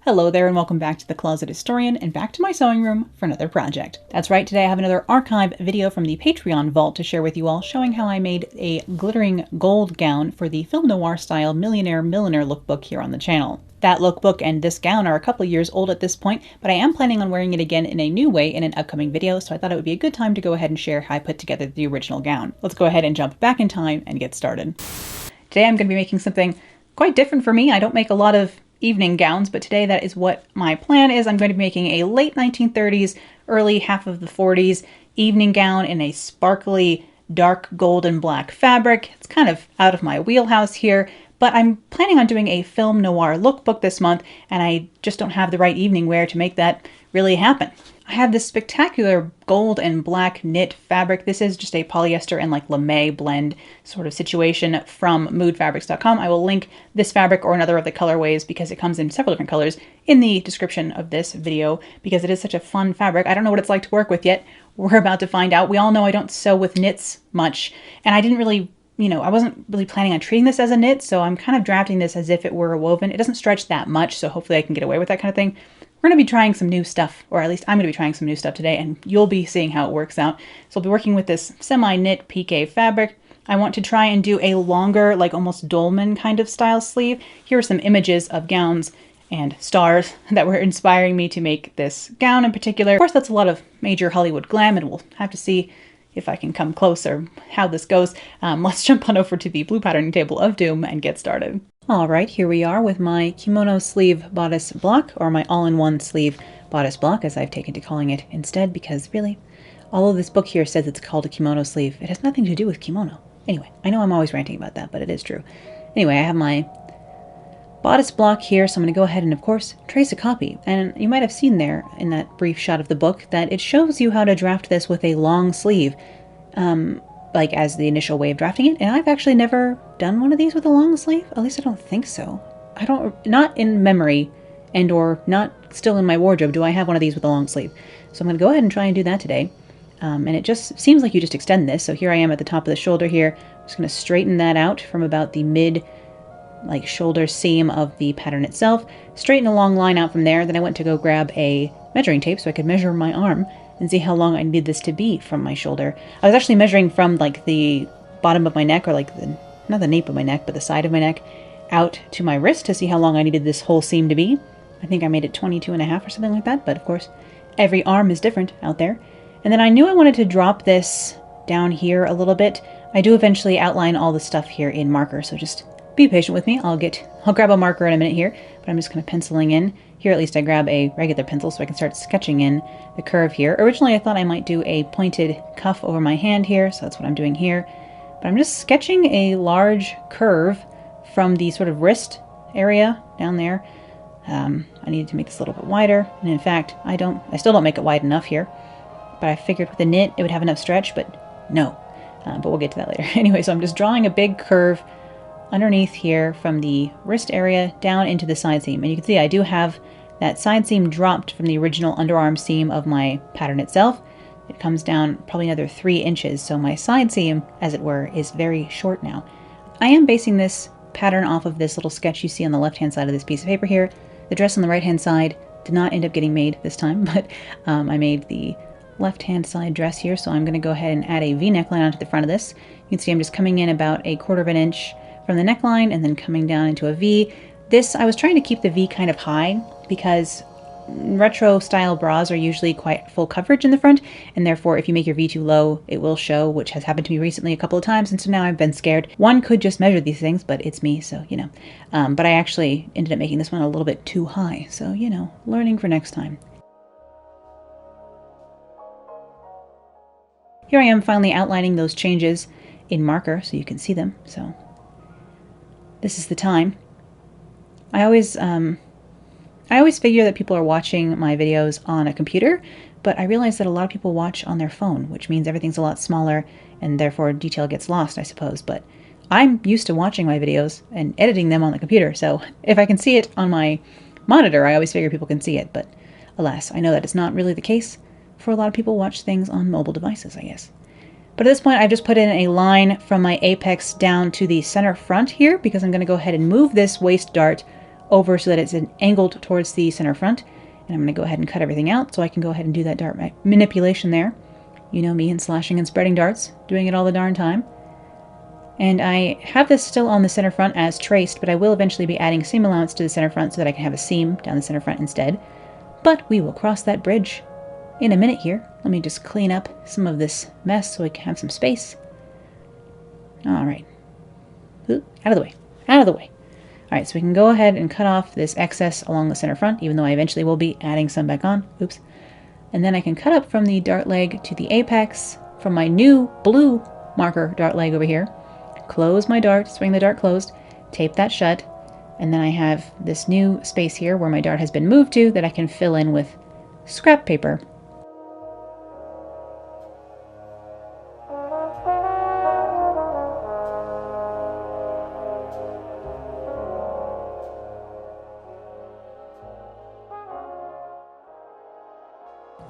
Hello there and welcome back to The Closet Historian and back to my sewing room for another project. That's right, today I have another archive video from the Patreon vault to share with you all, showing how I made a glittering gold gown for the film noir style Millionaire Milliner lookbook here on the channel. That lookbook and this gown are a couple years old at this point, but I am planning on wearing it again in a new way in an upcoming video, so I thought it would be a good time to go ahead and share how I put together the original gown. Let's go ahead and jump back in time and get started. Today I'm going to be making something quite different for me. I don't make a lot of evening gowns, but today that is what my plan is. I'm going to be making a late 1930s, early half of the 40s evening gown in a sparkly dark gold and black fabric. It's kind of out of my wheelhouse here, but I'm planning on doing a film noir lookbook this month, and I just don't have the right evening wear to make that really happen. I have this spectacular gold and black knit fabric. This is just a polyester and like lame blend sort of situation from moodfabrics.com. I will link this fabric or another of the colorways, because it comes in several different colors, in the description of this video, because it is such a fun fabric. I don't know what it's like to work with yet. We're about to find out. We all know I don't sew with knits much, and I didn't really, I wasn't really planning on treating this as a knit, so I'm kind of drafting this as if it were a woven. It doesn't stretch that much, so hopefully I can get away with that kind of thing. We're going to be trying some new stuff, or at least I'm going to be trying some new stuff today, and you'll be seeing how it works out. So I'll be working with this semi-knit piqué fabric. I want to try and do a longer, like almost dolman kind of style sleeve. Here are some images of gowns and stars that were inspiring me to make this gown in particular. Of course, that's a lot of major Hollywood glam, and we'll have to see if I can come close or how this goes. Let's jump on over to the blue patterning table of doom and get started. All right, here we are with my kimono sleeve bodice block, or my all-in-one sleeve bodice block, as I've taken to calling it instead, because really, all of this book here says it's called a kimono sleeve. It has nothing to do with kimono. Anyway, I know I'm always ranting about that, but it is true. Anyway, I have my bodice block here, so I'm going to go ahead and, of course, trace a copy. And you might have seen there, in that brief shot of the book, that it shows you how to draft this with a long sleeve, like as the initial way of drafting it. And I've actually never done one of these with a long sleeve. At least I don't think so. Not in memory, and or not still in my wardrobe do I have one of these with a long sleeve. So I'm going to go ahead and try and do that today. And it just seems like you just extend this. So here I am at the top of the shoulder here. I'm just going to straighten that out from about the mid shoulder seam of the pattern itself. Straighten a long line out from there. Then I went to go grab a measuring tape so I could measure my arm and see how long I needed this to be from my shoulder. I was actually measuring from like the bottom of my neck, or like not the nape of my neck, but the side of my neck, out to my wrist to see how long I needed this whole seam to be. I think I made it 22.5 or something like that, but of course every arm is different out there. And then I knew I wanted to drop this down here a little bit. I do eventually outline all the stuff here in marker, so just be patient with me. I'll grab a marker in a minute here, but I'm just kind of penciling in. Here at least I grab a regular pencil so I can start sketching in the curve here. Originally I thought I might do a pointed cuff over my hand here, so that's what I'm doing here. But I'm just sketching a large curve from the sort of wrist area down there. I needed to make this a little bit wider, and in fact I still don't make it wide enough here. But I figured with a knit it would have enough stretch, but no. But we'll get to that later. Anyway, so I'm just drawing a big curve underneath here from the wrist area down into the side seam. And you can see I do have that side seam dropped from the original underarm seam of my pattern itself. It comes down probably another 3 inches, so my side seam, as it were, is very short now. I am basing this pattern off of this little sketch you see on the left-hand side of this piece of paper here. The dress on the right-hand side did not end up getting made this time, but I made the left-hand side dress here, so I'm going to go ahead and add a V neckline onto the front of this. You can see I'm just coming in about 1/4 inch from the neckline and then coming down into a V. I was trying to keep the V kind of high because retro style bras are usually quite full coverage in the front, and therefore if you make your V too low it will show, which has happened to me recently a couple of times, and so now I've been scared. One could just measure these things, but it's me, so but I actually ended up making this one a little bit too high, so learning for next time. Here I am finally outlining those changes in marker so you can see them. So this is the time. I always figure that people are watching my videos on a computer, but I realize that a lot of people watch on their phone, which means everything's a lot smaller and therefore detail gets lost, I suppose. But I'm used to watching my videos and editing them on the computer, so if I can see it on my monitor, I always figure people can see it, but alas, I know that it's not really the case for a lot of people who watch things on mobile devices, I guess. But at this point, I've just put in a line from my apex down to the center front here, because I'm going to go ahead and move this waist dart over so that it's angled towards the center front. And I'm going to go ahead and cut everything out so I can go ahead and do that dart manipulation there. You know me and slashing and spreading darts, doing it all the darn time. And I have this still on the center front as traced, but I will eventually be adding seam allowance to the center front so that I can have a seam down the center front instead. But we will cross that bridge in a minute here. Let me just clean up some of this mess so we can have some space. All right. Ooh, out of the way. Out of the way. All right, so we can go ahead and cut off this excess along the center front, even though I eventually will be adding some back on. Oops. And then I can cut up from the dart leg to the apex from my new blue marker dart leg over here. Close my dart, swing the dart closed, tape that shut, and then I have this new space here where my dart has been moved to that I can fill in with scrap paper.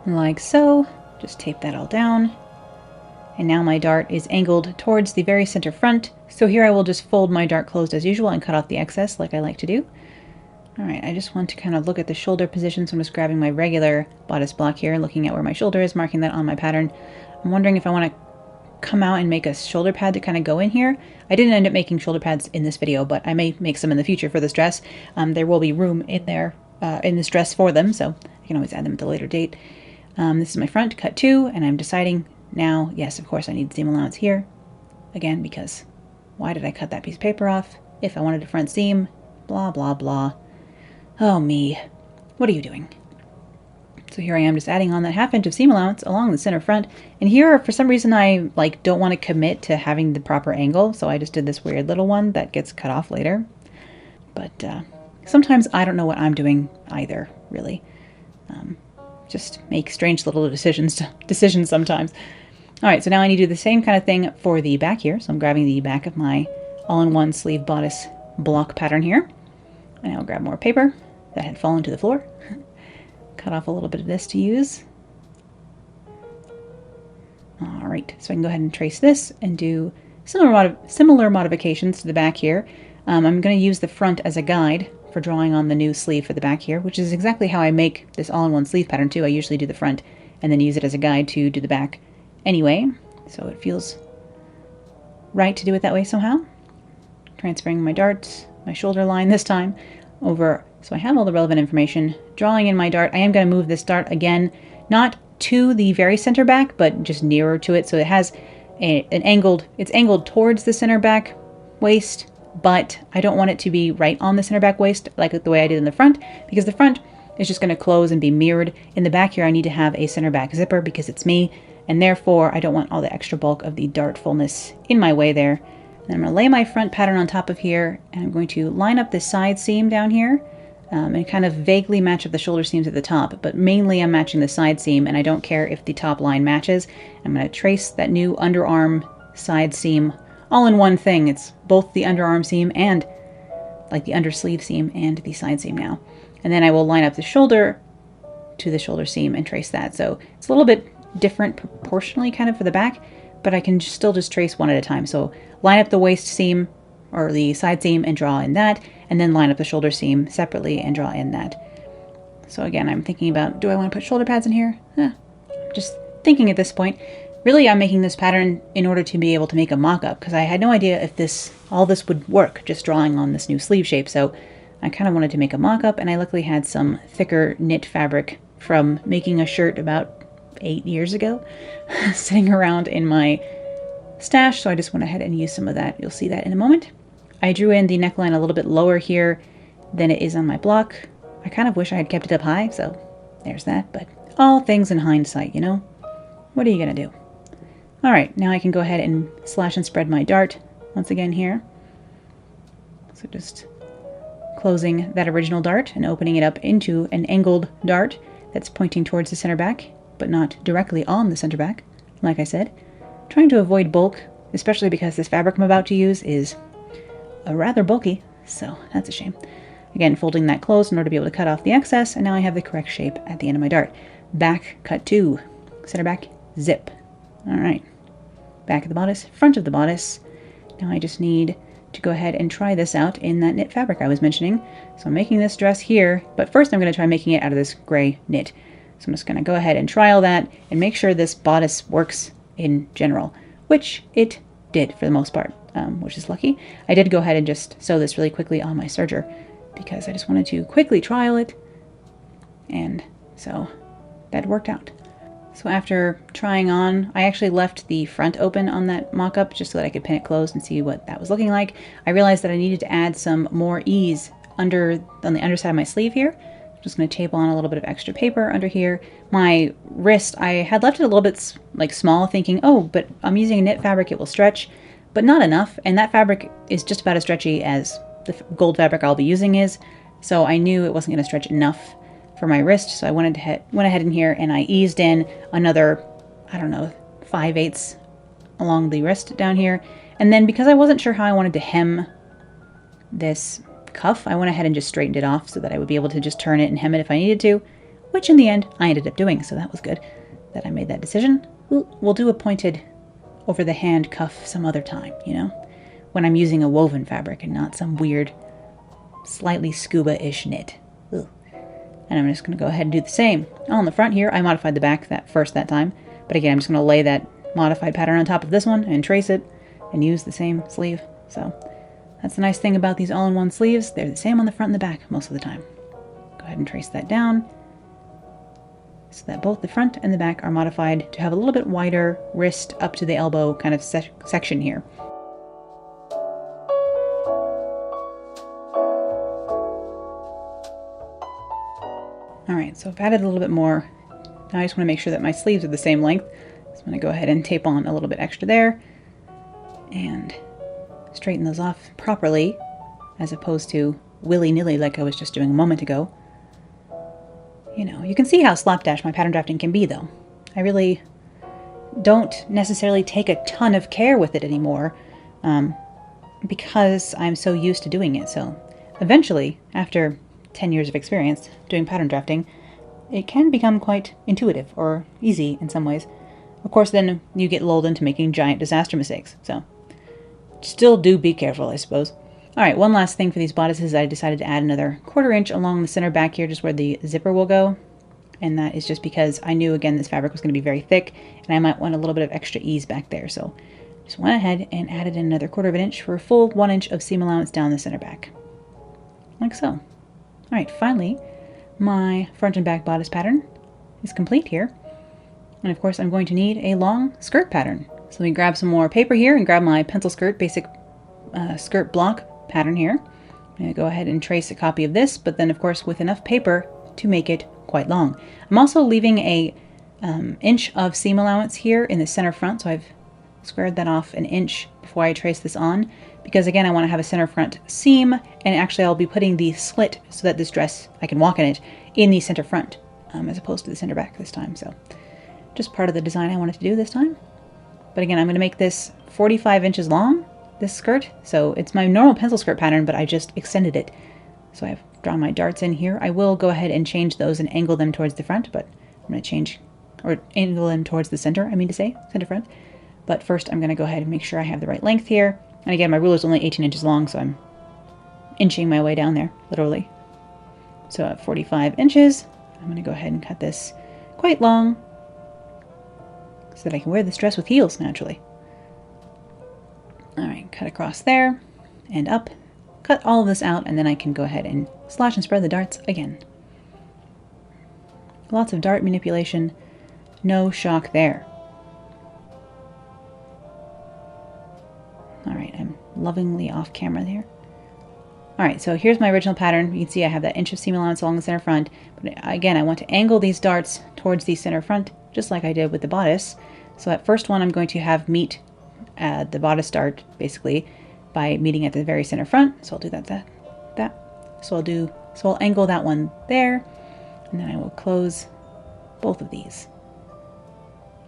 Like so. Just tape that all down. And now my dart is angled towards the very center front. So here I will just fold my dart closed as usual and cut off the excess like I like to do. Alright, I just want to kind of look at the shoulder position, so I'm just grabbing my regular bodice block here, looking at where my shoulder is, marking that on my pattern. I'm wondering if I want to come out and make a shoulder pad to kind of go in here. I didn't end up making shoulder pads in this video, but I may make some in the future for this dress. There will be room in there in this dress for them, so I can always add them at a later date. This is my front, cut 2, and I'm deciding now, yes, of course I need seam allowance here. Again, because why did I cut that piece of paper off? If I wanted a front seam, blah, blah, blah. Oh, me. What are you doing? So here I am just adding on that 1/2 inch of seam allowance along the center front. And here, for some reason, I don't want to commit to having the proper angle, so I just did this weird little one that gets cut off later. But sometimes I don't know what I'm doing either, really. Just make strange little decisions sometimes. All right, so now I need to do the same kind of thing for the back here. So I'm grabbing the back of my all-in-one sleeve bodice block pattern here. And I'll grab more paper that had fallen to the floor. Cut off a little bit of this to use. All right, so I can go ahead and trace this and do similar modifications to the back here. I'm going to use the front as a guide for drawing on the new sleeve for the back here, which is exactly how I make this all-in-one sleeve pattern too. I usually do the front and then use it as a guide to do the back anyway, so it feels right to do it that way somehow. Transferring my darts, my shoulder line this time, over, so I have all the relevant information. Drawing in my dart, I am going to move this dart again, not to the very center back, but just nearer to it, so it has it's angled towards the center back waist, but I don't want it to be right on the center back waist like the way I did in the front, because the front is just going to close and be mirrored. In the back here, I need to have a center back zipper because it's me, and therefore I don't want all the extra bulk of the dart fullness in my way there. And I'm going to lay my front pattern on top of here, and I'm going to line up the side seam down here and kind of vaguely match up the shoulder seams at the top, but mainly I'm matching the side seam, and I don't care if the top line matches. I'm going to trace that new underarm side seam all in one thing. It's both the underarm seam and like the undersleeve seam and the side seam now. And then I will line up the shoulder to the shoulder seam and trace that. So it's a little bit different proportionally kind of for the back, but I can still just trace one at a time. So line up the waist seam or the side seam and draw in that, and then line up the shoulder seam separately and draw in that. So again, I'm thinking about, do I want to put shoulder pads in here? I'm just thinking at this point. Really, I'm making this pattern in order to be able to make a mock-up, because I had no idea if all this would work just drawing on this new sleeve shape. So I kind of wanted to make a mock-up, and I luckily had some thicker knit fabric from making a shirt about 8 years ago sitting around in my stash, so I just went ahead and used some of that. You'll see that in a moment. I drew in the neckline a little bit lower here than it is on my block. I kind of wish I had kept it up high, so there's that, but all things in hindsight, you know? What are you gonna do? All right, now I can go ahead and slash and spread my dart once again here. So just closing that original dart and opening it up into an angled dart that's pointing towards the center back, but not directly on the center back, like I said. Trying to avoid bulk, especially because this fabric I'm about to use is rather bulky, so that's a shame. Again, folding that closed in order to be able to cut off the excess, and now I have the correct shape at the end of my dart. Back, cut 2, center back, zip. All right, back of the bodice, front of the bodice. Now I just need to go ahead and try this out in that knit fabric I was mentioning. So I'm making this dress here, but first I'm going to try making it out of this gray knit. So I'm just going to go ahead and trial that and make sure this bodice works in general, which it did for the most part, which is lucky. I did go ahead and just sew this really quickly on my serger because I just wanted to quickly trial it, and so that worked out. So after trying on, I actually left the front open on that mock-up just so that I could pin it closed and see what that was looking like. I realized that I needed to add some more ease on the underside of my sleeve here. I'm just going to tape on a little bit of extra paper under here. My wrist, I had left it a little bit like small, thinking, oh, but I'm using a knit fabric, it will stretch, but not enough. And that fabric is just about as stretchy as the gold fabric I'll be using is. So I knew it wasn't going to stretch enough for my wrist, so I went ahead in here and I eased in another, I don't know, 5/8 along the wrist down here. And then because I wasn't sure how I wanted to hem this cuff, I went ahead and just straightened it off so that I would be able to just turn it and hem it if I needed to, which in the end I ended up doing, so that was good that I made that decision. We'll do a pointed over the hand cuff some other time, you know, when I'm using a woven fabric and not some weird, slightly scuba-ish knit. Ugh. And I'm just going to go ahead and do the same. On the front here, I modified the back that time. But again, I'm just going to lay that modified pattern on top of this one and trace it and use the same sleeve. So that's the nice thing about these all-in-one sleeves. They're the same on the front and the back most of the time. Go ahead and trace that down so that both the front and the back are modified to have a little bit wider wrist up to the elbow kind of section here. Alright, so I've added a little bit more. Now I just want to make sure that my sleeves are the same length. So I'm going to go ahead and tape on a little bit extra there and straighten those off properly as opposed to willy-nilly like I was just doing a moment ago. You know, you can see how slapdash my pattern drafting can be though. I really don't necessarily take a ton of care with it anymore because I'm so used to doing it. So eventually, after 10 years of experience doing pattern drafting, it can become quite intuitive or easy in some ways. Of course, then you get lulled into making giant disaster mistakes, so still do be careful, I suppose. Alright, one last thing for these bodices, I decided to add another 1/4 inch along the center back here, just where the zipper will go, and that is just because I knew, again, this fabric was going to be very thick, and I might want a little bit of extra ease back there, so just went ahead and added in another 1/4 inch for a full 1 inch of seam allowance down the center back, like so. Alright, finally, my front and back bodice pattern is complete here. And of course, I'm going to need a long skirt pattern. So let me grab some more paper here and grab my pencil skirt basic skirt block pattern here. I'm going to go ahead and trace a copy of this, but then of course with enough paper to make it quite long. I'm also leaving a inch of seam allowance here in the center front, so I've squared that off an inch before I trace this on, because again I want to have a center front seam, and actually I'll be putting the slit so that this dress, I can walk in it, in the center front as opposed to the center back this time. So just part of the design I wanted to do this time. But again, I'm going to make this 45 inches long, this skirt, so it's my normal pencil skirt pattern, but I just extended it. So I've drawn my darts in here. I will go ahead and change those and angle them towards the front, but I'm going to change, or angle them towards the center, I mean to say, center front. But first I'm going to go ahead and make sure I have the right length here. And again, my ruler is only 18 inches long, so I'm inching my way down there, literally. So at 45 inches, I'm going to go ahead and cut this quite long so that I can wear this dress with heels naturally. Alright, cut across there and up. Cut all of this out, and then I can go ahead and slash and spread the darts again. Lots of dart manipulation, no shock there. Alright, I'm lovingly off camera there. Alright, so here's my original pattern. You can see I have that inch of seam allowance along the center front. But again, I want to angle these darts towards the center front, just like I did with the bodice. So that first one I'm going to have meet the bodice dart, basically, by meeting at the very center front. So I'll do that. So I'll angle that one there, and then I will close both of these.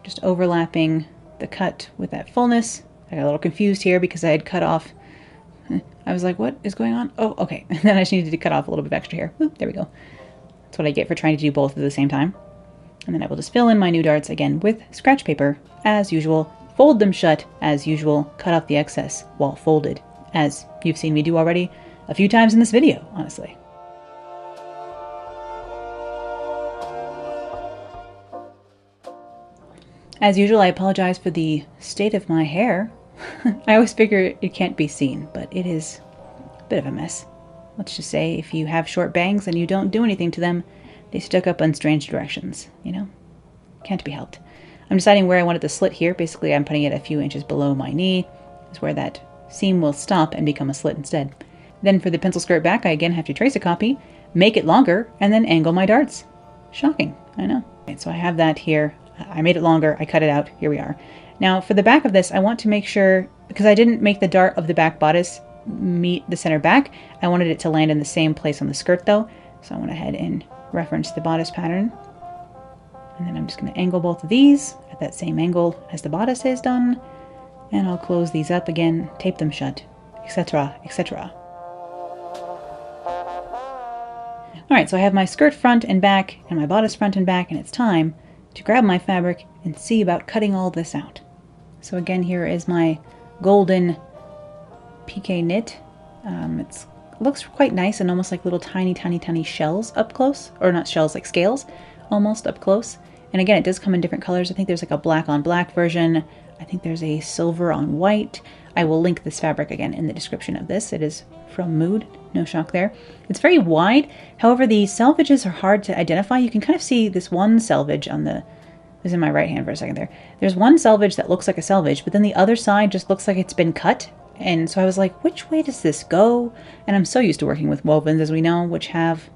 Just overlapping the cut with that fullness. I got a little confused here because I had cut off. I was like, what is going on? Oh, okay. And then I just needed to cut off a little bit of extra hair. Oop, there we go. That's what I get for trying to do both at the same time. And then I will just fill in my new darts again with scratch paper, as usual. Fold them shut, as usual. Cut off the excess while folded, as you've seen me do already a few times in this video, honestly. As usual, I apologize for the state of my hair. I always figure it can't be seen, but it is a bit of a mess. Let's just say if you have short bangs and you don't do anything to them, they stick up in strange directions, you know? Can't be helped. I'm deciding where I wanted to slit here. Basically, I'm putting it a few inches below my knee, is where that seam will stop and become a slit instead. Then for the pencil skirt back, I again have to trace a copy, make it longer, and then angle my darts. Shocking, I know. Okay, so I have that here. I made it longer, I cut it out, here we are. Now for the back of this, I want to make sure, because I didn't make the dart of the back bodice meet the center back, I wanted it to land in the same place on the skirt though. So I went ahead and referenced the bodice pattern. And then I'm just going to angle both of these at that same angle as the bodice is done. And I'll close these up again, tape them shut, etc., etc. Alright, so I have my skirt front and back and my bodice front and back, and it's time to grab my fabric and see about cutting all this out. So again, here is my golden pique knit. It looks quite nice and almost like little tiny shells up close, or not shells, like scales, almost up close. And again, it does come in different colors. I think there's like a black on black version. I think there's a silver on white. I will link this fabric again in the description of this. It is from Mood, no shock there. It's very wide. However, the selvages are hard to identify. You can kind of see this one selvage on the, it was in my right hand for a second there. There's one selvage that looks like a selvage, but then the other side just looks like it's been cut. And so I was like, which way does this go? And I'm so used to working with wovens, as we know, which have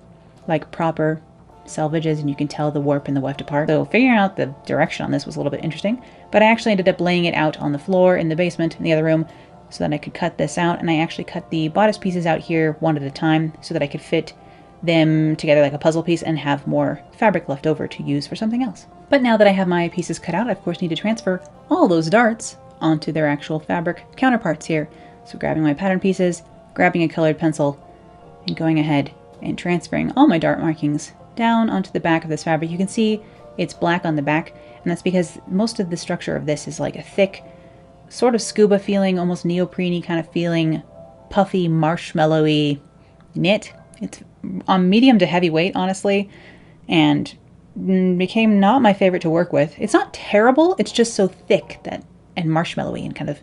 like proper selvages, and you can tell the warp and the weft apart. So figuring out the direction on this was a little bit interesting, but I actually ended up laying it out on the floor in the basement in the other room so that I could cut this out. And I actually cut the bodice pieces out here one at a time so that I could fit them together like a puzzle piece and have more fabric left over to use for something else. But now that I have my pieces cut out, I of course need to transfer all those darts onto their actual fabric counterparts here. So grabbing my pattern pieces, grabbing a colored pencil, and going ahead and transferring all my dart markings down onto the back of this fabric. You can see it's black on the back, and that's because most of the structure of this is like a thick, sort of scuba feeling, almost neoprene-y kind of feeling, puffy, marshmallowy knit. It's on medium to heavy weight, honestly, and became not my favorite to work with. It's not terrible, it's just so thick that and marshmallowy and kind of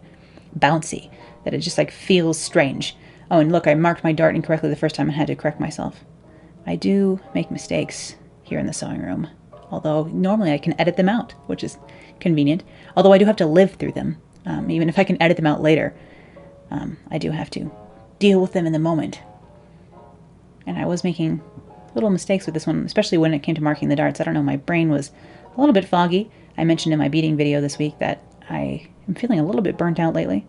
bouncy that it just like feels strange. Oh, and look, I marked my dart incorrectly the first time and had to correct myself. I do make mistakes here in the sewing room, although normally I can edit them out, which is convenient. Although I do have to live through them. Even if I can edit them out later, I do have to deal with them in the moment. And I was making little mistakes with this one, especially when it came to marking the darts. I don't know, my brain was a little bit foggy. I mentioned in my beading video this week that I am feeling a little bit burnt out lately.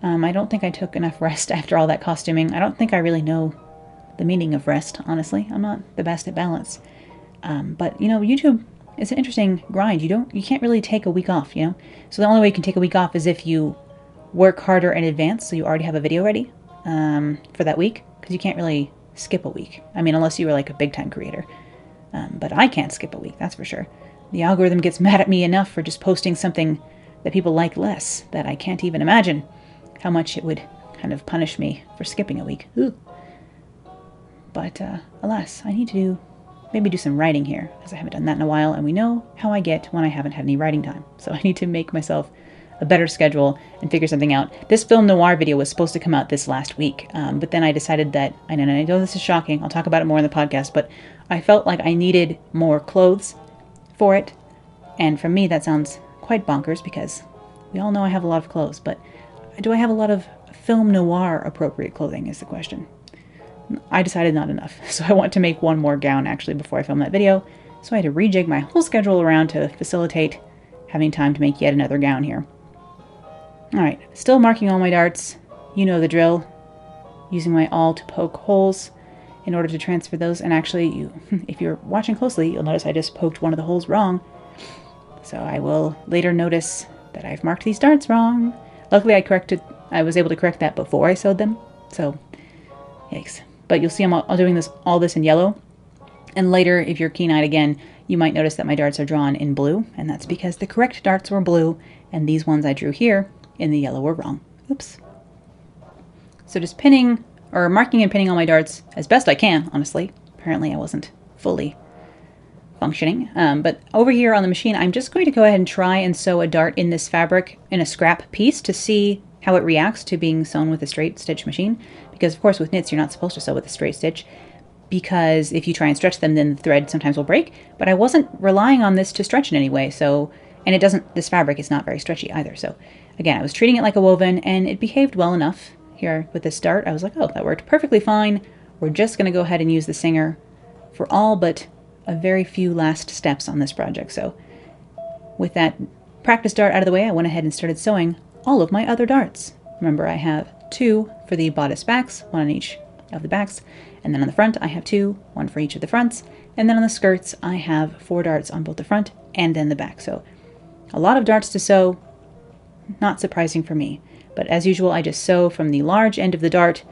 I don't think I took enough rest after all that costuming. I don't think I really know the meaning of rest, honestly. I'm not the best at balance. But, you know, YouTube is an interesting grind. You can't really take a week off, you know? So the only way you can take a week off is if you work harder in advance, so you already have a video ready for that week, because you can't really skip a week. I mean, unless you were like a big-time creator. But I can't skip a week, that's for sure. The algorithm gets mad at me enough for just posting something that people like less that I can't even imagine how much it would kind of punish me for skipping a week. Ooh. But alas, I need to maybe do some writing here, as I haven't done that in a while, and we know how I get when I haven't had any writing time. So I need to make myself a better schedule and figure something out. This film noir video was supposed to come out this last week, but then I decided that, I know this is shocking, I'll talk about it more in the podcast, but I felt like I needed more clothes for it, and for me that sounds quite bonkers because we all know I have a lot of clothes, but do I have a lot of film noir appropriate clothing is the question. I decided not enough, so I want to make one more gown actually before I film that video, so I had to rejig my whole schedule around to facilitate having time to make yet another gown here. Alright, still marking all my darts, you know the drill, using my awl to poke holes in order to transfer those, and actually, if you're watching closely, you'll notice I just poked one of the holes wrong, so I will later notice that I've marked these darts wrong. Luckily I was able to correct that before I sewed them, so yikes. But you'll see I'm doing all this in yellow. And later, if you're keen-eyed again, you might notice that my darts are drawn in blue. And that's because the correct darts were blue, and these ones I drew here in the yellow were wrong. Oops. So just pinning, or marking and pinning all my darts as best I can, honestly. Apparently I wasn't fully functioning. But over here on the machine, I'm just going to go ahead and try and sew a dart in this fabric in a scrap piece to see how it reacts to being sewn with a straight stitch machine. Because of course with knits, you're not supposed to sew with a straight stitch, because if you try and stretch them, then the thread sometimes will break. But I wasn't relying on this to stretch in any way, so, and it doesn't, this fabric is not very stretchy either. So again, I was treating it like a woven, and it behaved well enough. Here with this dart, I was like, oh, that worked perfectly fine. We're just going to go ahead and use the Singer for all but a very few last steps on this project. So with that practice dart out of the way, I went ahead and started sewing all of my other darts. Remember, I have 2 for the bodice backs, 1 on each of the backs, and then on the front I have 2, 1 for each of the fronts, and then on the skirts I have 4 darts on both the front and then the back. So a lot of darts to sew, not surprising for me. But as usual, I just sew from the large end of the dart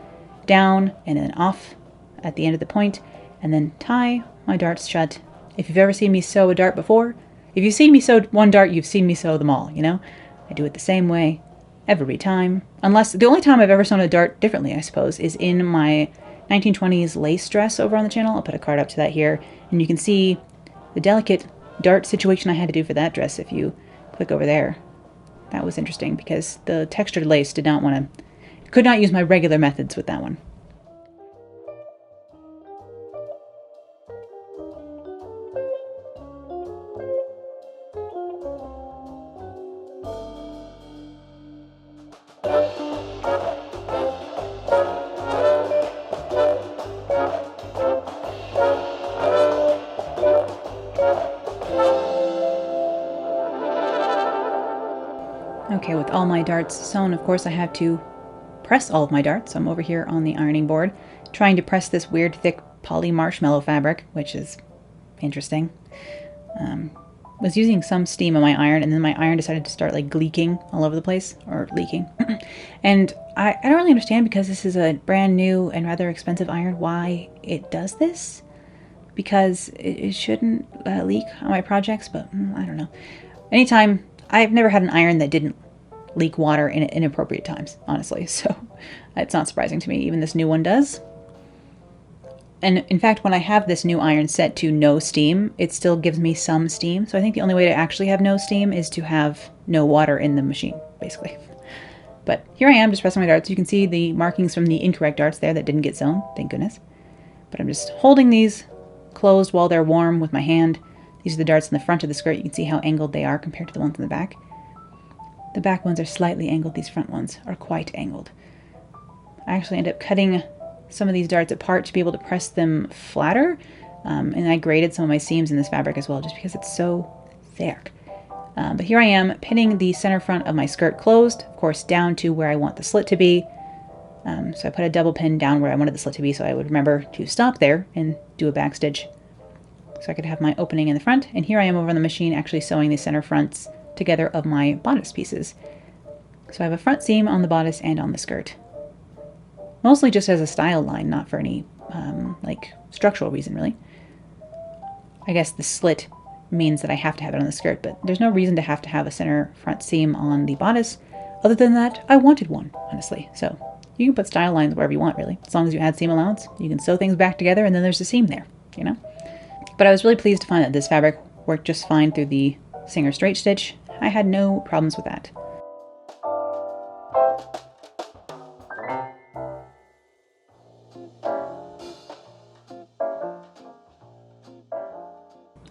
down and then off at the end of the point, and then tie my darts shut. If you've ever seen me sew a dart before, if you've seen me sew one dart, you've seen me sew them all, you know? I do it the same way every time. Unless, the only time I've ever sewn a dart differently, I suppose, is in my 1920s lace dress over on the channel. I'll put a card up to that here, and you can see the delicate dart situation I had to do for that dress if you click over there. That was interesting because the textured lace did not want to, could not use my regular methods with that one. Okay, with all my darts sewn, of course I have to press all of my darts. I'm over here on the ironing board trying to press this weird thick poly marshmallow fabric, which is interesting. Was using some steam on my iron, and then my iron decided to start like leaking all over the place, or leaking. And I don't really understand, because this is a brand new and rather expensive iron, why it does this. Because it shouldn't leak on my projects, but I don't know. Anytime, I've never had an iron that didn't leak water in inappropriate times, honestly, so it's not surprising to me. Even this new one does. And in fact, when I have this new iron set to no steam, it still gives me some steam. So I think the only way to actually have no steam is to have no water in the machine, basically. But here I am just pressing my darts. You can see the markings from the incorrect darts there that didn't get sewn, thank goodness. But I'm just holding these closed while they're warm with my hand. These are the darts in the front of the skirt. You can see how angled they are compared to the ones in the back. The back ones are slightly angled. These front ones are quite angled. I actually end up cutting some of these darts apart to be able to press them flatter. And I graded some of my seams in this fabric as well, just because it's so thick. But here I am pinning the center front of my skirt closed, of course, down to where I want the slit to be. So I put a double pin down where I wanted the slit to be, so I would remember to stop there and do a back stitch, so I could have my opening in the front. And here I am over on the machine actually sewing the center fronts together of my bodice pieces. So I have a front seam on the bodice and on the skirt. Mostly just as a style line, not for any like structural reason, really. I guess the slit means that I have to have it on the skirt, but there's no reason to have a center front seam on the bodice. Other than that, I wanted one, honestly. So you can put style lines wherever you want, really. As long as you add seam allowance, you can sew things back together and then there's a seam there, you know? But I was really pleased to find that this fabric worked just fine through the Singer straight stitch. I had no problems with that.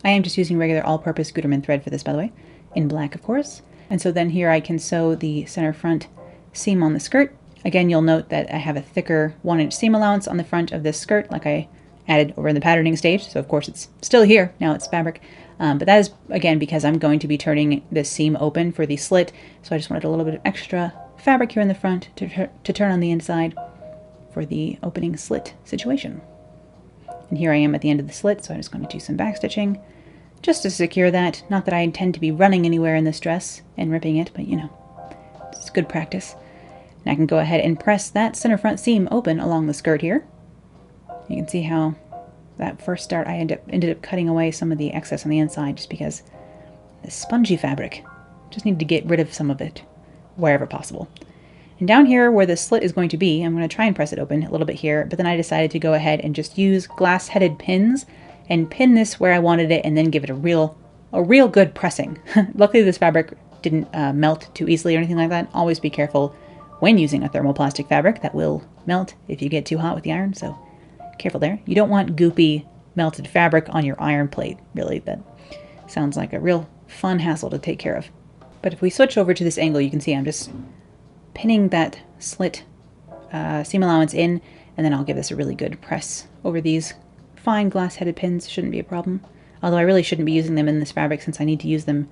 I am just using regular all-purpose Gutermann thread for this, by the way, in black, of course. And so then here I can sew the center front seam on the skirt. Again, you'll note that I have a thicker 1-inch seam allowance on the front of this skirt, like I added over in the patterning stage. So of course it's still here, now it's fabric. But that is, again, because I'm going to be turning this seam open for the slit. So I just wanted a little bit of extra fabric here in the front to turn on the inside for the opening slit situation. And here I am at the end of the slit, so I'm just going to do some back stitching just to secure that. Not that I intend to be running anywhere in this dress and ripping it, but you know, it's good practice. And I can go ahead and press that center front seam open along the skirt here. You can see how that first start I ended up cutting away some of the excess on the inside just because the spongy fabric, just need to get rid of some of it wherever possible. And down here where the slit is going to be, I'm going to try and press it open a little bit here, but then I decided to go ahead and just use glass-headed pins and pin this where I wanted it and then give it a real good pressing. Luckily this fabric didn't melt too easily or anything like that. Always be careful when using a thermoplastic fabric that will melt if you get too hot with the iron, so careful there. You don't want goopy melted fabric on your iron plate, really. That sounds like a real fun hassle to take care of. But if we switch over to this angle, you can see I'm just pinning that slit seam allowance in, and then I'll give this a really good press over these fine glass-headed pins. Shouldn't be a problem. Although I really shouldn't be using them in this fabric since I need to use them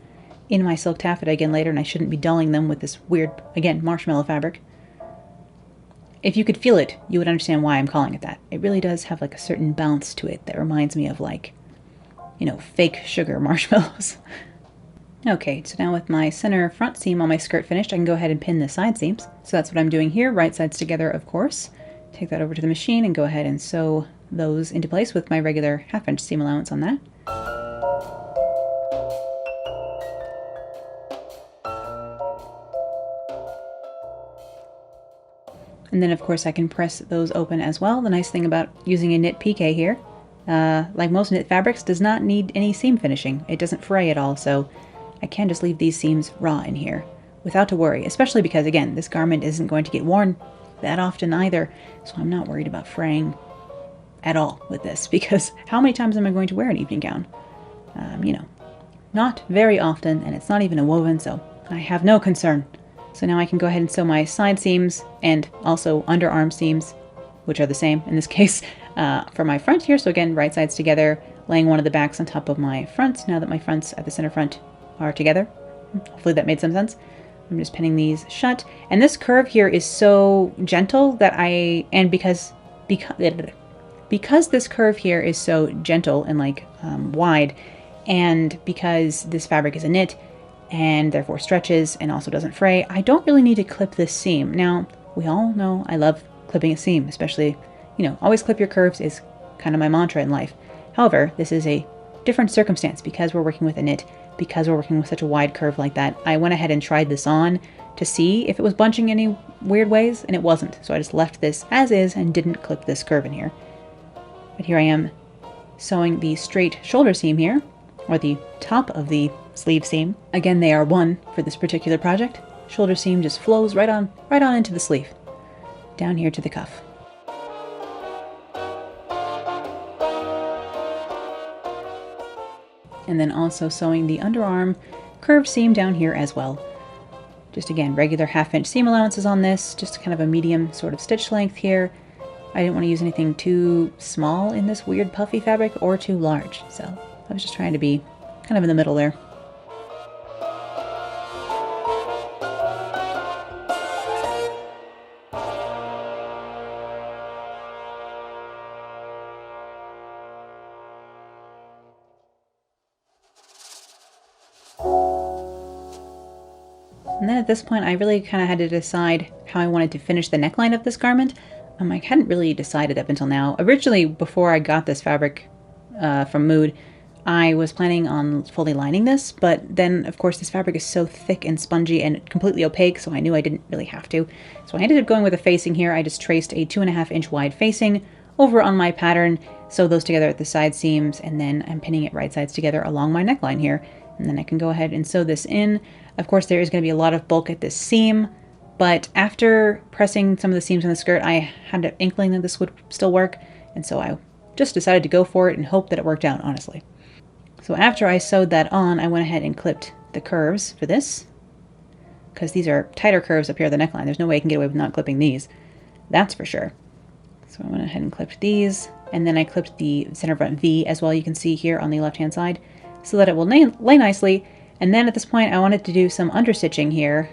in my silk taffeta again later, and I shouldn't be dulling them with this weird, again, marshmallow fabric. If you could feel it, you would understand why I'm calling it that. It really does have like a certain bounce to it that reminds me of like, you know, fake sugar marshmallows. Okay, so now with my center front seam on my skirt finished, I can go ahead and pin the side seams. So that's what I'm doing here, right sides together, of course. Take that over to the machine and go ahead and sew those into place with my regular 1/2 inch seam allowance on that. And then of course I can press those open as well. The nice thing about using a knit piqué here, like most knit fabrics, does not need any seam finishing. It doesn't fray at all, so I can just leave these seams raw in here without to worry, especially because again, this garment isn't going to get worn that often either, so I'm not worried about fraying at all with this, because how many times am I going to wear an evening gown? You know, not very often, and it's not even a woven, so I have no concern. So now I can go ahead and sew my side seams and also underarm seams, which are the same in this case, for my front here. So again, right sides together, laying one of the backs on top of my fronts now that my fronts at the center front are together. Hopefully that made some sense. I'm just pinning these shut. And this curve here is so gentle that because this curve here is so gentle and like wide, and because this fabric is a knit, and therefore stretches and also doesn't fray, I don't really need to clip this seam. Now, we all know I love clipping a seam, especially, you know, always clip your curves is kind of my mantra in life. However, this is a different circumstance because we're working with a knit, because we're working with such a wide curve like that. I went ahead and tried this on to see if it was bunching any weird ways, and it wasn't. So I just left this as is and didn't clip this curve in here. But here I am sewing the straight shoulder seam here, or the top of the sleeve seam. Again, they are one for this particular project. Shoulder seam just flows right on into the sleeve, down here to the cuff. And then also sewing the underarm curved seam down here as well. Just again, regular 1/2 inch seam allowances on this, just kind of a medium sort of stitch length here. I didn't want to use anything too small in this weird puffy fabric or too large, so I was just trying to be kind of in the middle there. And then at this point, I really kind of had to decide how I wanted to finish the neckline of this garment. I hadn't really decided up until now. Originally, before I got this fabric from Mood, I was planning on fully lining this, but then, of course, this fabric is so thick and spongy and completely opaque, so I knew I didn't really have to. So I ended up going with a facing here. I just traced a 2.5 inch wide facing over on my pattern, sew those together at the side seams, and then I'm pinning it right sides together along my neckline here. And then I can go ahead and sew this in. Of course, there is going to be a lot of bulk at this seam, but after pressing some of the seams on the skirt, I had an inkling that this would still work, and so I just decided to go for it and hope that it worked out, honestly. So after I sewed that on, I went ahead and clipped the curves for this, because these are tighter curves up here at the neckline. There's no way I can get away with not clipping these. That's for sure. So I went ahead and clipped these, and then I clipped the center front V as well, you can see here on the left-hand side, so that it will lay nicely. And then at this point, I wanted to do some understitching here,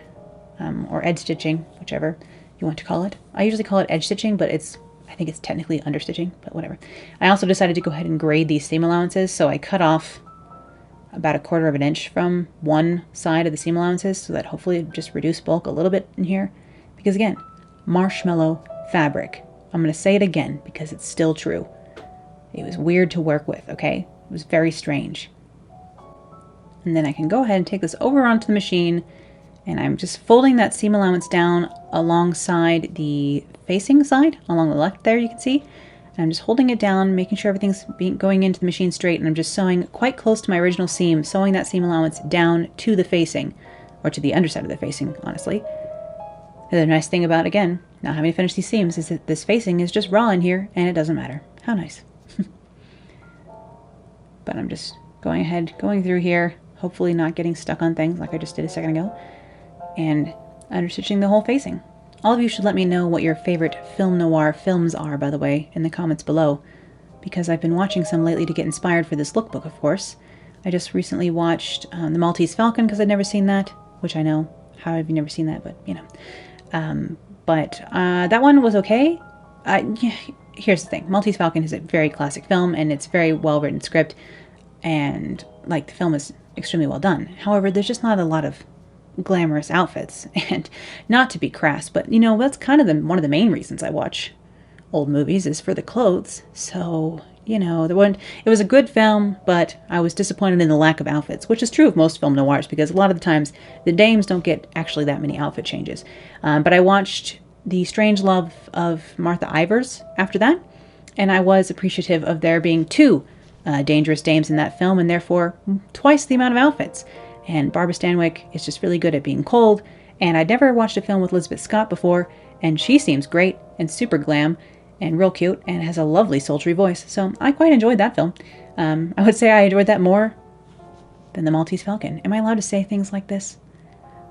or edge stitching, whichever you want to call it. I usually call it edge stitching, but I think it's technically understitching, but whatever. I also decided to go ahead and grade these seam allowances, so I cut off about 1/4 inch from one side of the seam allowances, so that hopefully it just reduce bulk a little bit in here. Because again, marshmallow fabric. I'm going to say it again because it's still true. It was weird to work with, okay? It was very strange. And then I can go ahead and take this over onto the machine And I'm just folding that seam allowance down alongside the facing side, along the left there you can see. And I'm just holding it down, making sure everything's going into the machine straight, and I'm just sewing quite close to my original seam, sewing that seam allowance down to the facing, or to the underside of the facing, honestly. And the nice thing about, again, not having to finish these seams is that this facing is just raw in here, and it doesn't matter. How nice. But I'm just going ahead, going through here, hopefully not getting stuck on things like I just did a second ago, and understitching the whole facing. All of you should let me know what your favorite film noir films are, by the way, in the comments below, because I've been watching some lately to get inspired for this lookbook, of course. I just recently watched The Maltese Falcon, because I'd never seen that, which I know, how have you never seen that, but, you know. That one was okay. Here's the thing. Maltese Falcon is a very classic film, and it's very well-written script, and, like, the film is extremely well done. However, there's just not a lot of glamorous outfits, and not to be crass, but, you know, that's kind of one of the main reasons I watch old movies is for the clothes. So, you know, it was a good film, but I was disappointed in the lack of outfits, which is true of most film noirs, because a lot of the times the dames don't get actually that many outfit changes. But I watched The Strange Love of Martha Ivers after that, and I was appreciative of there being two dangerous dames in that film, and therefore twice the amount of outfits. And Barbara Stanwyck is just really good at being cold, and I'd never watched a film with Elizabeth Scott before, and she seems great and super glam and real cute and has a lovely sultry voice, so I quite enjoyed that film. I would say I enjoyed that more than The Maltese Falcon. Am I allowed to say things like this?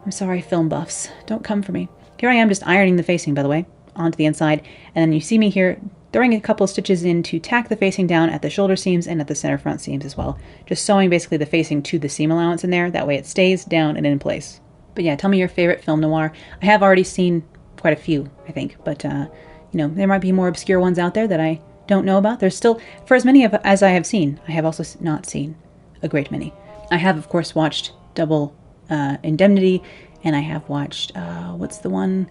I'm sorry, film buffs. Don't come for me. Here I am just ironing the facing, by the way, onto the inside, and then you see me here throwing a couple of stitches in to tack the facing down at the shoulder seams and at the center front seams as well. Just sewing basically the facing to the seam allowance in there, that way it stays down and in place. But yeah, tell me your favorite film noir. I have already seen quite a few, I think, but you know, there might be more obscure ones out there that I don't know about. There's still, for as many as I have seen, I have also not seen a great many. I have, of course, watched Double Indemnity, and I have watched, what's the one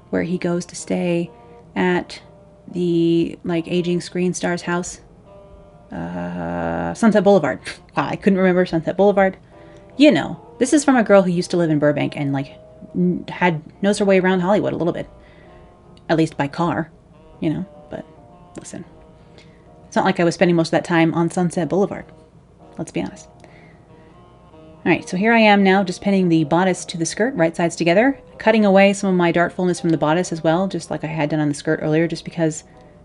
where he goes to stay at the, like, aging screen star's house? Sunset Boulevard. Wow, I couldn't remember Sunset Boulevard. You know, this is from a girl who used to live in Burbank and, like, knows her way around Hollywood a little bit. At least by car, you know, but listen. It's not like I was spending most of that time on Sunset Boulevard. Let's be honest. Alright, so here I am now just pinning the bodice to the skirt, right sides together, cutting away some of my dart fullness from the bodice as well, just like I had done on the skirt earlier, just because,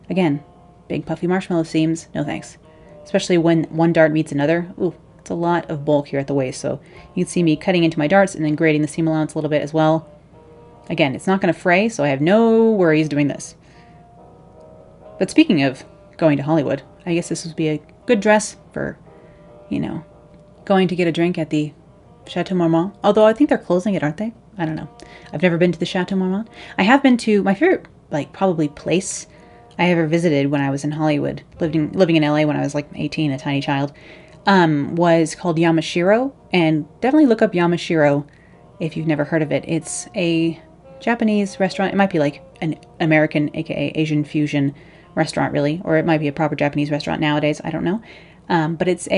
again, big puffy marshmallow seams, no thanks. Especially when one dart meets another. Ooh, it's a lot of bulk here at the waist, so you can see me cutting into my darts and then grading the seam allowance a little bit as well. Again, it's not going to fray, so I have no worries doing this. But speaking of going to Hollywood, I guess this would be a good dress for, you know, going to get a drink at the Chateau Marmont. Although I think they're closing it, aren't they? I don't know. I've never been to the Chateau Marmont. I have been to my favorite, like, probably place I ever visited when I was in Hollywood, living in LA when I was like 18, a tiny child, was called Yamashiro. And definitely look up Yamashiro if you've never heard of it. It's a Japanese restaurant. It might be like an American, aka Asian fusion restaurant, really, or it might be a proper Japanese restaurant nowadays. I don't know. But it's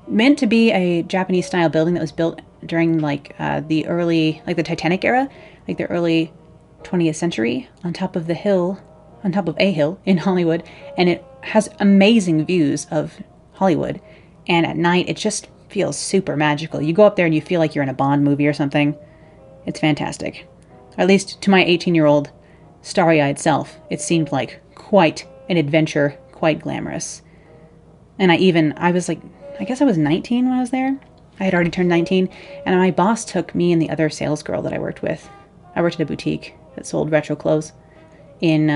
meant to be a Japanese style building that was built during like the early, like the Titanic era, like the early 20th century, on top of a hill in Hollywood, and it has amazing views of Hollywood. And at night, it just feels super magical. You go up there and you feel like you're in a Bond movie or something. It's fantastic. At least to my 18-year-old starry-eyed self, it seemed like quite an adventure, quite glamorous. And I was like, I guess I was 19 when I was there. I had already turned 19, and my boss took me and the other sales girl that I worked with. I worked at a boutique that sold retro clothes in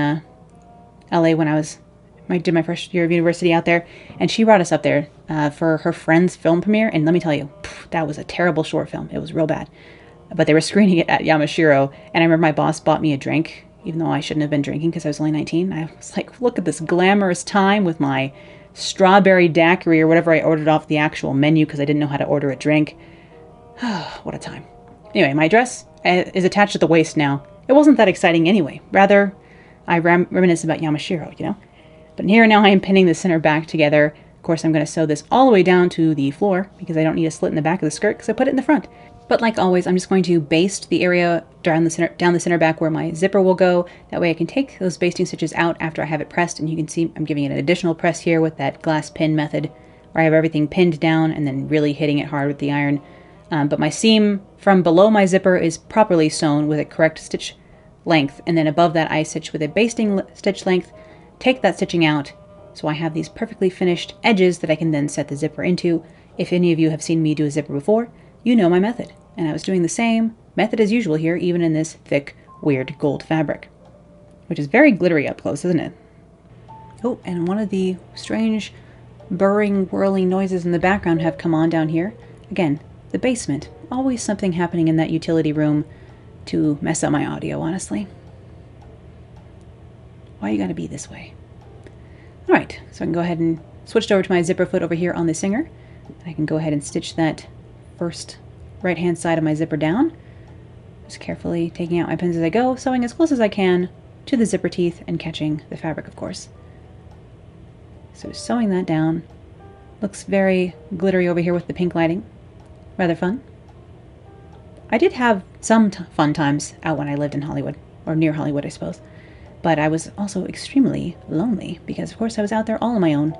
LA when I did my first year of university out there, and she brought us up there for her friend's film premiere, and let me tell you, that was a terrible short film. It was real bad. But they were screening it at Yamashiro, and I remember my boss bought me a drink, even though I shouldn't have been drinking because I was only 19. I was like, look at this glamorous time with my strawberry daiquiri or whatever I ordered off the actual menu because I didn't know how to order a drink. What a time. Anyway, my dress is attached at the waist now. It wasn't that exciting anyway. Rather, I reminisce about Yamashiro, you know? But here now I am pinning the center back together. Of course, I'm going to sew this all the way down to the floor because I don't need a slit in the back of the skirt because I put it in the front. But like always, I'm just going to baste the area down the center back where my zipper will go. That way I can take those basting stitches out after I have it pressed, and you can see I'm giving it an additional press here with that glass pin method, where I have everything pinned down and then really hitting it hard with the iron. But my seam from below my zipper is properly sewn with a correct stitch length, and then above that I stitch with a basting stitch length, take that stitching out, so I have these perfectly finished edges that I can then set the zipper into. If any of you have seen me do a zipper before, you know my method, and I was doing the same method as usual here, even in this thick, weird gold fabric, which is very glittery up close, isn't it? Oh, and one of the strange burring, whirling noises in the background have come on down here. Again, the basement. Always something happening in that utility room to mess up my audio, honestly. Why you gotta be this way? Alright, so I can go ahead and switch over to my zipper foot over here on the Singer. And I can go ahead and stitch that first right-hand side of my zipper down. Just carefully taking out my pins as I go, sewing as close as I can to the zipper teeth and catching the fabric, of course. So sewing that down. Looks very glittery over here with the pink lighting. Rather fun. I did have some fun times out when I lived in Hollywood, or near Hollywood, I suppose. But I was also extremely lonely because, of course, I was out there all on my own.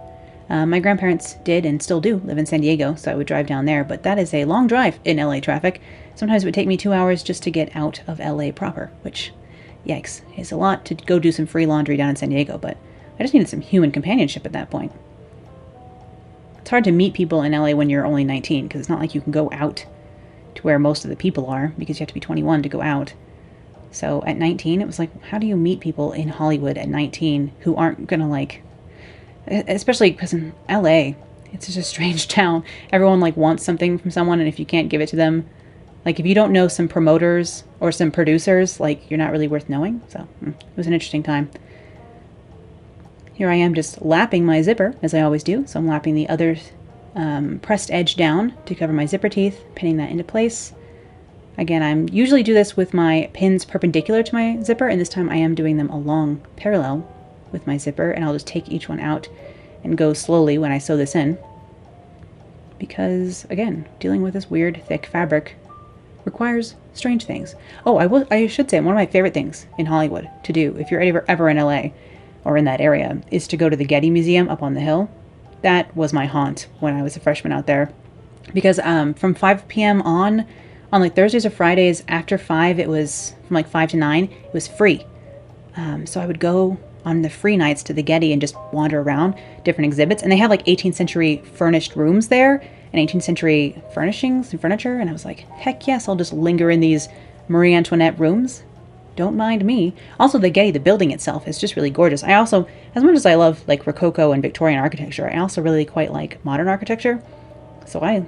My grandparents did and still do live in San Diego, so I would drive down there, but that is a long drive in LA traffic. Sometimes it would take me 2 hours just to get out of LA proper, which, yikes, is a lot to go do some free laundry down in San Diego, but I just needed some human companionship at that point. It's hard to meet people in LA when you're only 19, because it's not like you can go out to where most of the people are, because you have to be 21 to go out. So at 19, it was like, how do you meet people in Hollywood at 19 who aren't gonna, like, especially because in LA, it's just a strange town. Everyone, like, wants something from someone, and if you can't give it to them, like, if you don't know some promoters or some producers, like, you're not really worth knowing. So it was an interesting time. Here I am just lapping my zipper, as I always do. So I'm lapping the other pressed edge down to cover my zipper teeth, pinning that into place. Again, I usually do this with my pins perpendicular to my zipper, and this time I am doing them along parallel with my zipper, and I'll just take each one out and go slowly when I sew this in. Because, again, dealing with this weird, thick fabric requires strange things. Oh, I should say, one of my favorite things in Hollywood to do, if you're ever in LA, or in that area, is to go to the Getty Museum up on the hill. That was my haunt when I was a freshman out there. Because from 5 p.m. on like Thursdays or Fridays after 5, it was from like 5 to 9, it was free. So I would go on the free nights to the Getty and just wander around different exhibits. And they have like 18th century furnished rooms there and 18th century furnishings and furniture. And I was like, heck yes, I'll just linger in these Marie Antoinette rooms. Don't mind me. Also, the Getty, the building itself, is just really gorgeous. I also, as much as I love like Rococo and Victorian architecture, I also really quite like modern architecture. So I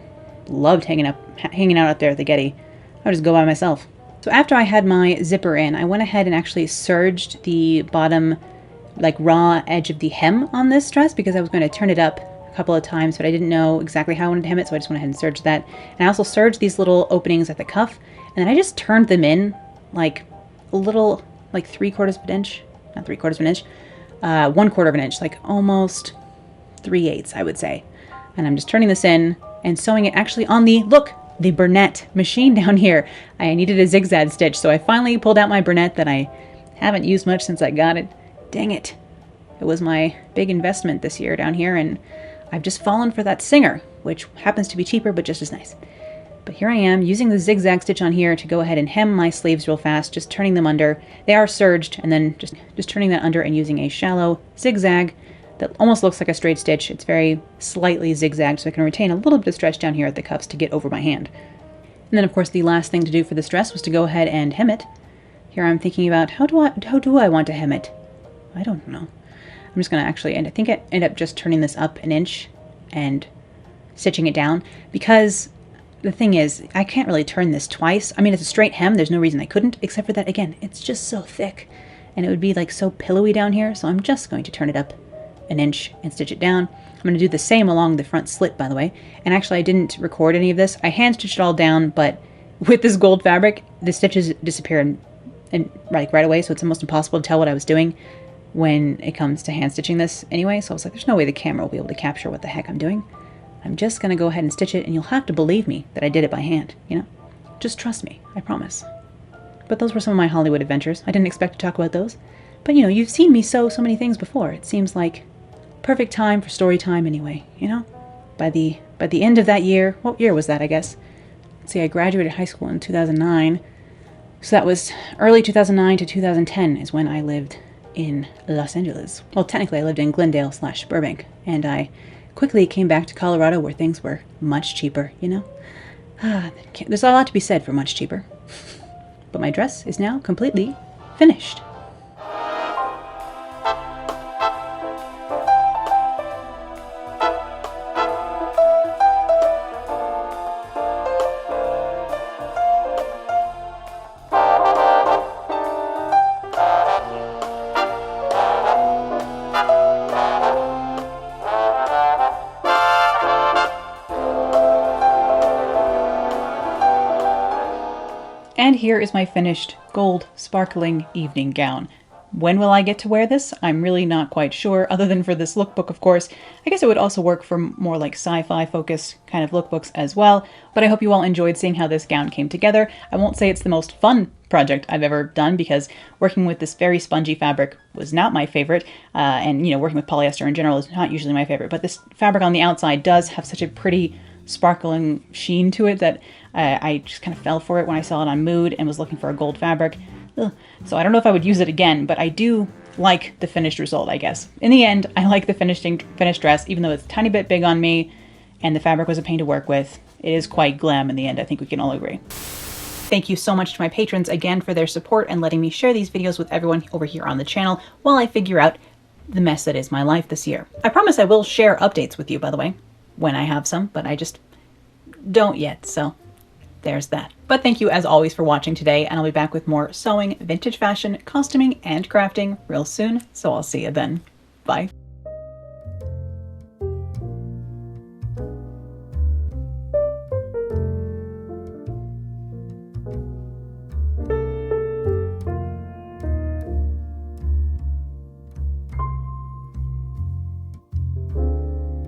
loved hanging out up there at the Getty. I would just go by myself. So after I had my zipper in, I went ahead and actually serged the bottom, like raw edge of the hem on this dress because I was going to turn it up a couple of times, but I didn't know exactly how I wanted to hem it, so I just went ahead and serged that. And I also serged these little openings at the cuff, and then I just turned them in like a little, like 3/4 of an inch, not 3/4 of an inch, 1/4 of an inch, like almost 3/8, I would say. And I'm just turning this in and sewing it actually on the Burnett machine down here. I needed a zigzag stitch, so I finally pulled out my Burnett that I haven't used much since I got it. Dang it. It was my big investment this year down here, and I've just fallen for that Singer, which happens to be cheaper, but just as nice. But here I am using the zigzag stitch on here to go ahead and hem my sleeves real fast, just turning them under. They are serged, and then just turning that under and using a shallow zigzag that almost looks like a straight stitch. It's very slightly zigzagged, so I can retain a little bit of stretch down here at the cuffs to get over my hand. And then, of course, the last thing to do for this dress was to go ahead and hem it. Here I'm thinking about how do I want to hem it? I don't know. I'm just going to actually, I think I end up just turning this up an inch and stitching it down, because the thing is, I can't really turn this twice. I mean, it's a straight hem. There's no reason I couldn't, except for that, again, it's just so thick. And it would be like so pillowy down here, so I'm just going to turn it up an inch and stitch it down. I'm going to do the same along the front slit, by the way. And actually, I didn't record any of this. I hand stitched it all down, but with this gold fabric, the stitches disappear right away, so it's almost impossible to tell what I was doing when it comes to hand stitching this anyway. So I was like, there's no way the camera will be able to capture what the heck I'm doing. I'm just going to go ahead and stitch it, and you'll have to believe me that I did it by hand, you know? Just trust me, I promise. But those were some of my Hollywood adventures. I didn't expect to talk about those. But you know, you've seen me sew so many things before. It seems like perfect time for story time anyway, you know? By the end of that year, what year was that, I guess? Let's see, I graduated high school in 2009. So that was early 2009 to 2010 is when I lived in Los Angeles. Well, technically I lived in Glendale/Burbank, and I quickly came back to Colorado where things were much cheaper, you know? There's a lot to be said for much cheaper. But my dress is now completely finished. And here is my finished gold sparkling evening gown. When will I get to wear this? I'm really not quite sure, other than for this lookbook, of course. I guess it would also work for more like sci-fi focused kind of lookbooks as well, but I hope you all enjoyed seeing how this gown came together. I won't say it's the most fun project I've ever done because working with this very spongy fabric was not my favorite, and you know, working with polyester in general is not usually my favorite, but this fabric on the outside does have such a pretty sparkling sheen to it that I just kind of fell for it when I saw it on Mood and was looking for a gold fabric. Ugh. So I don't know if I would use it again, but I do like the finished result, I guess. In the end, I like the finished dress, even though it's a tiny bit big on me and the fabric was a pain to work with. It is quite glam in the end, I think we can all agree. Thank you so much to my patrons again for their support and letting me share these videos with everyone over here on the channel while I figure out the mess that is my life this year. I promise I will share updates with you, by the way, when I have some, but I just don't yet, so there's that. But thank you as always for watching today, and I'll be back with more sewing, vintage fashion, costuming, and crafting real soon, so I'll see you then. Bye.